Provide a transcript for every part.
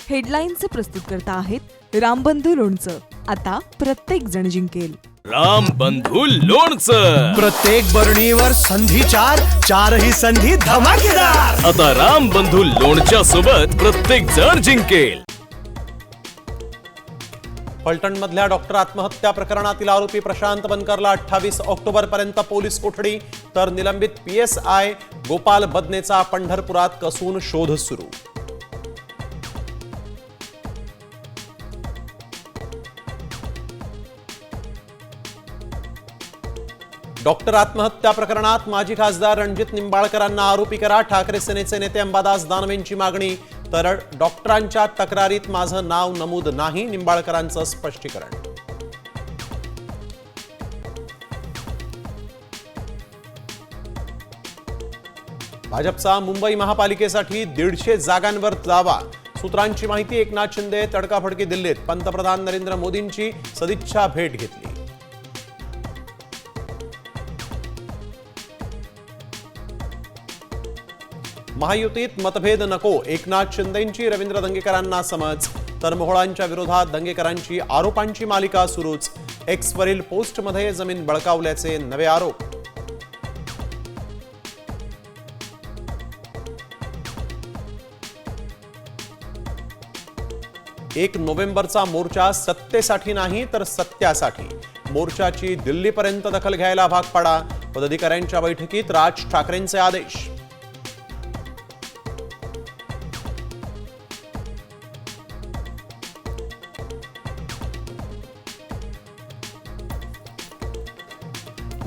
हेडलाईनचे प्रस्तुतकर्ता आहेत रामबंधू लोणचं. आता प्रत्येक जण जिंकेल. रामबंधू लोणचं. प्रत्येक बरणीवर संधी चारही संधी धमाकेदार. आता रामबंधू लोणच्या सोबत प्रत्येक जण जिंकेल. फलटणमधल्या डॉक्टर आत्महत्या प्रकरणातील आरोपी प्रशांत बनकरला 28 ऑक्टोबर पर्यंत पोलीस कोठडी, तर निलंबित PSI गोपाल बदनेचा पंढरपुरात कसून शोध सुरू. डॉक्टर आत्महत्या प्रकरणात माजी खासदार रणजित निंबाळकरांना आरोपी करा, ठाकरे सेनेचे नेते अंबादास दानवेंची मागणी. तर डॉक्टरांच्या तक्रारीत माझं नाव नमूद नाही, निंबाळकरांचं स्पष्टीकरण. भाजपचा मुंबई महापालिकेसाठी 150 जागांवर दावा. सूत्रांची माहिती. एकनाथ शिंदे तडकाफडकी दिल्लीत, पंतप्रधान नरेंद्र मोदींची सदिच्छा भेट घेतली. महायुतीत मतभेद नको, एकनाथ शिंदेंची रवींद्र दंगेकरांना समज. तर मोहोळांच्या विरोधात दंगेकरांची आरोपांची मालिका सुरूच. एक्सवरील पोस्टमध्ये जमीन बळकावल्याचे नवे आरोप. एक नोव्हेंबरचा मोर्चा सत्तेसाठी नाही तर सत्यासाठी. मोर्चाची दिल्लीपर्यंत दखल घ्यायला भाग पाडा. पदाधिकाऱ्यांच्या बैठकीत राज ठाकरेंचे आदेश.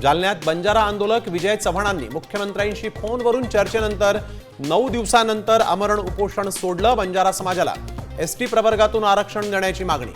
जालन्यात बंजारा आंदोलक विजय चव्हाणांनी मुख्यमंत्र्यांशी फोनवरून चर्चेनंतर 9 दिवसानंतर आमरण उपोषण सोडलं. बंजारा समाजाला ST प्रवर्गातून आरक्षण देण्याची मागणी.